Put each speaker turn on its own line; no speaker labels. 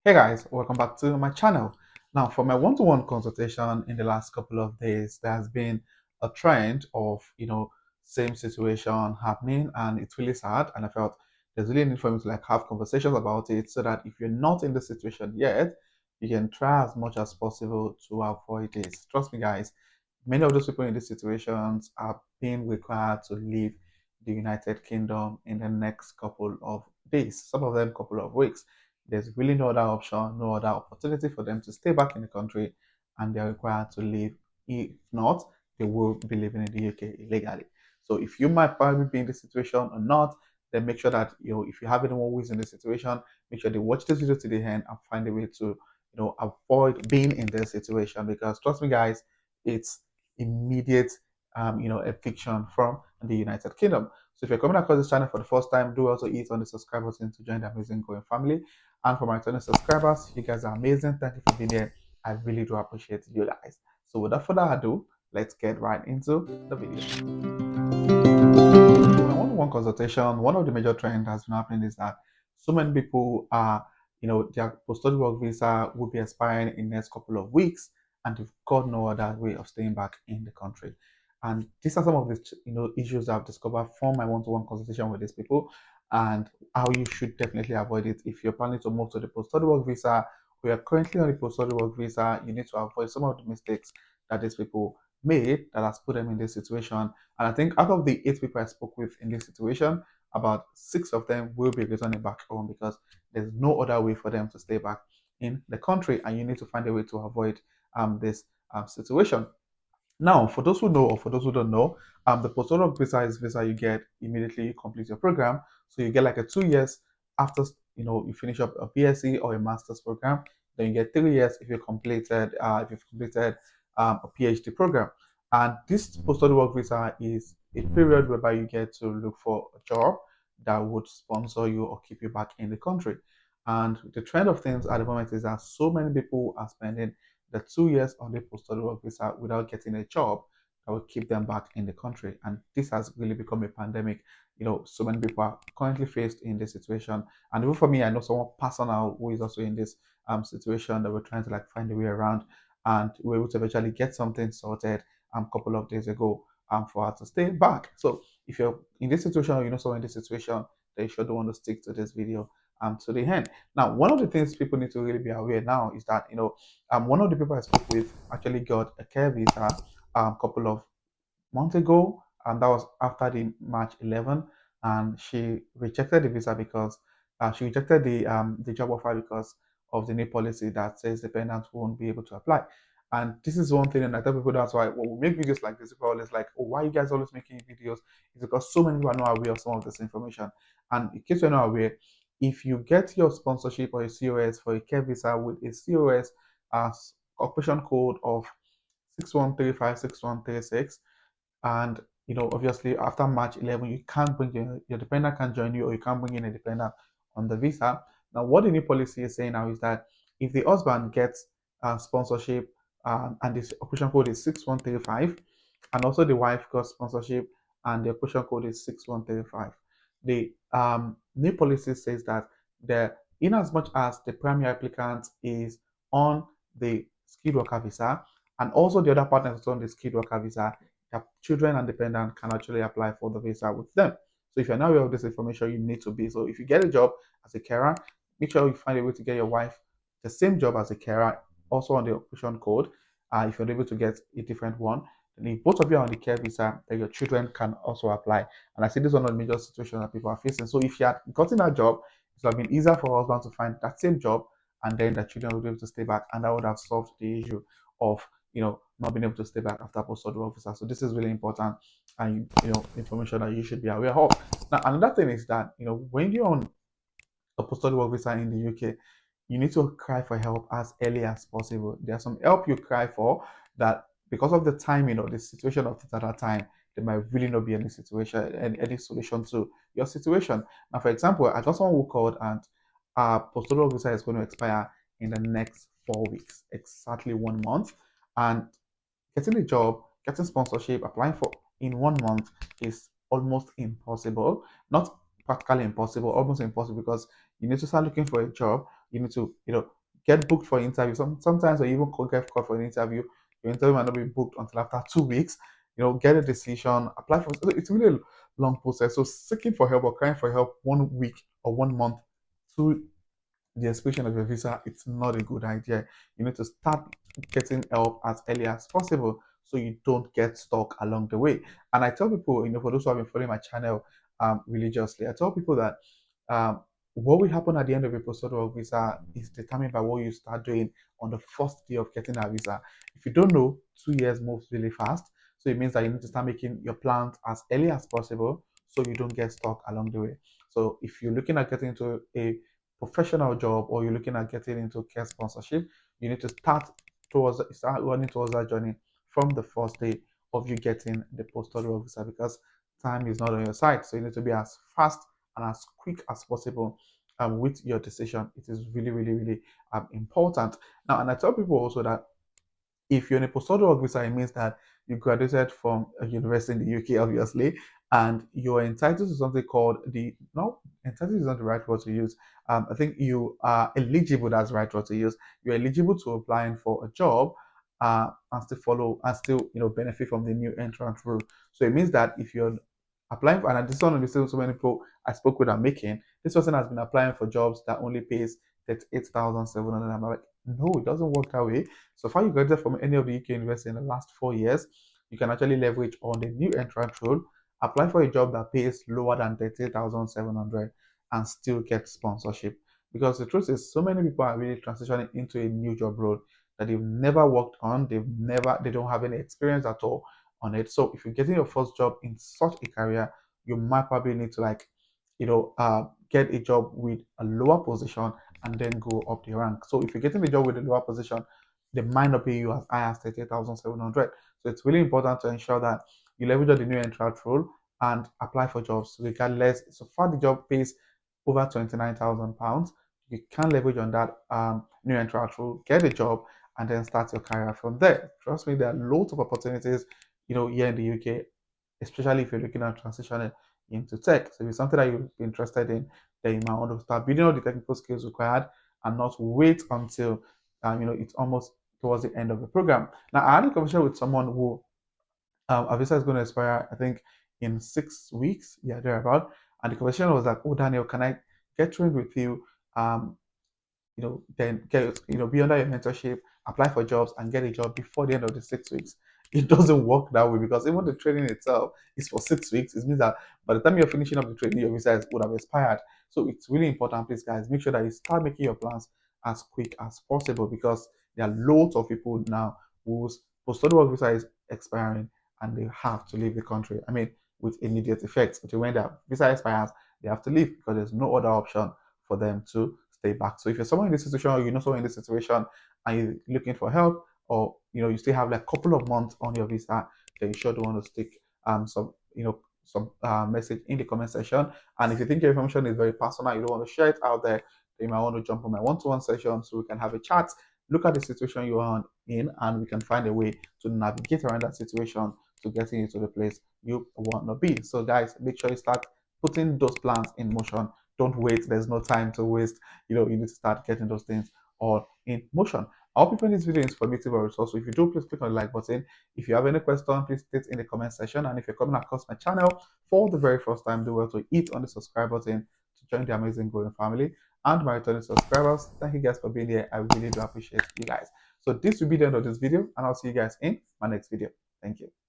Hey guys, welcome back to my channel. Now, for my one-to-one consultation in the last couple of days, there has been a trend of, same situation happening, and it's really sad. And I felt there's really a need for me to have conversations about it so that if you're not in the situation yet, you can try as much as possible to avoid this. Trust me, guys, many of those people in these situations are being required to leave the United Kingdom in the next couple of days, some of them couple of weeks. There's really no other option, no other opportunity for them to stay back in the country, and they're required to leave. If not, they will be living in the UK illegally. So if you might probably be in this situation or not, then make sure that if you have anyone who is in this situation, make sure they watch this video to the end and find a way to avoid being in this situation, because trust me guys, it's immediate eviction from the United Kingdom. So if you're coming across this channel for the first time, do also hit on the subscribe button to join the amazing growing family. And for my returning subscribers, you guys are amazing. Thank you for being here. I really do appreciate you guys. So without further ado, let's get right into the video. In my one-on-one consultation, one of the major trends that's been happening is that so many people are, their post-study work visa will be expiring in the next couple of weeks, and they've got no other way of staying back in the country. And these are some of the issues I've discovered from my one-to-one consultation with these people, and how you should definitely avoid it if you're planning to move to the post-study work visa. We are currently on the post-study work visa. You need to avoid some of the mistakes that these people made that has put them in this situation. And I think out of the 8 people I spoke with in this situation, about 6 of them will be returning back home, because there's no other way for them to stay back in the country, and you need to find a way to avoid this situation. Now, for those who know or for those who don't know, the postdoc visa is visa you get immediately you complete your program. So you get like a 2 years after you finish up a BSc or a master's program. Then you get 3 years if you've completed a PhD program. And this postdoc work visa is a period whereby you get to look for a job that would sponsor you or keep you back in the country. And the trend of things at the moment is that so many people are spending the 2 years on the post-study work visa without getting a job that will keep them back in the country. And this has really become a pandemic. So many people are currently faced in this situation. And even for me, I know someone personal who is also in this situation that we're trying to find a way around. And we were able to eventually get something sorted a couple of days ago for us to stay back. So if you're in this situation or you know someone in this situation, then you should want to stick to this video to the end. Now, one of the things people need to really be aware now is that one of the people I spoke with actually got a care visa a couple of months ago, and that was after the March 11, and she rejected the visa because she rejected the job offer because of the new policy that says dependents won't be able to apply. And this is one thing, and I tell people that's why when we make videos like this, people are always like, "Oh, why are you guys always making videos?" It's because so many people are not aware of some of this information. And in case you're not aware, if you get your sponsorship or a COS for a care visa with a COS as occupation code of 61356136, and obviously after March 11 you can't bring your dependent can join you, or you can't bring in a dependent on the visa. Now what the new policy is saying now is that if the husband gets sponsorship, and this occupation code is 6135, and also the wife got sponsorship and the occupation code is 6135, the new policy says that the in as much as the primary applicant is on the skilled worker visa, and also the other partner is on the skilled worker visa, their children and dependent can actually apply for the visa with them. So if you're not aware of this information, you need to be. So if you get a job as a carer, make sure you find a way to get your wife the same job as a carer, also on the occupation code. If you're able to get a different one, then if both of you are on the care visa, then your children can also apply. And I see this is one of the major situations that people are facing. So if you had gotten that job, it would have been easier for husband to find that same job, and then the children would be able to stay back, and that would have solved the issue of not being able to stay back after post-study officer. So this is really important, and information that you should be aware of. Now, another thing is that when you're on a post-study work visa in the UK, you need to cry for help as early as possible. There's some help you cry for that, because of the timing or the situation of it at that time, there might really not be any situation, any solution to your situation. Now, for example, I got someone who called, and post-study work visa is going to expire in the next 4 weeks, exactly 1 month, and getting a job, getting sponsorship, applying for in 1 month is almost impossible. Not practically impossible, almost impossible, because you need to start looking for a job. You need to, get booked for interview. Sometimes you even get called for an interview. Your interview might not be booked until after 2 weeks. Get a decision, apply for. So it's really a long process. So seeking for help or crying for help 1 week or 1 month to the expiration of your visa, it's not a good idea. You need to start getting help as early as possible so you don't get stuck along the way. And I tell people, for those who have been following my channel religiously, I tell people that um, what will happen at the end of a postdoctoral visa is determined by what you start doing on the first day of getting a visa. If you don't know, 2 years moves really fast. So it means that you need to start making your plans as early as possible so you don't get stuck along the way. So if you're looking at getting into a professional job or you're looking at getting into care sponsorship, you need to start running towards that journey from the first day of you getting the postdoctoral visa because time is not on your side. So you need to be as fast and as quick as possible with your decision. It is really, really, really important. Now, and I tell people also that if you're in a postdoctoral visa, it means that you graduated from a university in the UK, obviously, and you're entitled to something called no, entitled is not the right word to use. I think you are eligible, that's the right word to use. You're eligible to applying for a job and still benefit from the new entrant rule. So it means that if you're applying for, and this one is still so many people I spoke with are making, this person has been applying for jobs that only pays 38,700. I'm like, no, it doesn't work that way. So far you graduated from any of the UK university in the last 4 years, you can actually leverage on the new entrant rule, apply for a job that pays lower than 30,700 and still get sponsorship. Because the truth is, so many people are really transitioning into a new job role that they've never worked on, they don't have any experience at all on it. So if you're getting your first job in such a career, you might probably need to get a job with a lower position and then go up the rank. So if you're getting a job with a lower position, they might not pay you as high as 30,700. So it's really important to ensure that you leverage on the new entrant role and apply for jobs regardless. So far the job pays over £29,000. You can leverage on that new entrant role, get a job, and then start your career from there. Trust me, there are loads of opportunities, here in the UK, especially if you're looking at transitioning into tech. So if it's something that you're interested in, then you might want to start building all the technical skills required and not wait until it's almost towards the end of the program. Now, I had a conversation with someone who our visa is going to expire, I think, in 6 weeks, yeah, thereabout. And the conversation was like, "Oh, Daniel, can I get trained with you? Um, then get, be under your mentorship, apply for jobs, and get a job before the end of the 6 weeks." It doesn't work that way because even the training itself is for 6 weeks. It means that by the time you're finishing up the training, your visa would have expired. So it's really important, please, guys, make sure that you start making your plans as quick as possible because there are loads of people now whose post-study visa is expiring and they have to leave the country. I mean, with immediate effect. Until when their visa expires, they have to leave because there's no other option for them to stay back. So if you're someone in this situation or you know someone in this situation and you're looking for help or you still have like a couple of months on your visa, then you sure do want to stick some message in the comment section. And if you think your information is very personal, you don't want to share it out there, then you might want to jump on my one-to-one session so we can have a chat, look at the situation you are in, and we can find a way to navigate around that situation to getting you to the place you want to be. So guys, make sure you start putting those plans in motion. Don't wait. There's no time to waste. You need to start getting those things all in motion. I hope you find this video informative or resourceful. If you do, please click on the like button. If you have any question, please state in the comment section. And if you're coming across my channel for the very first time, do well to hit on the subscribe button to join the amazing growing family. And my returning subscribers, thank you guys for being here. I really do appreciate you guys. So this will be the end of this video, and I'll see you guys in my next video. Thank you.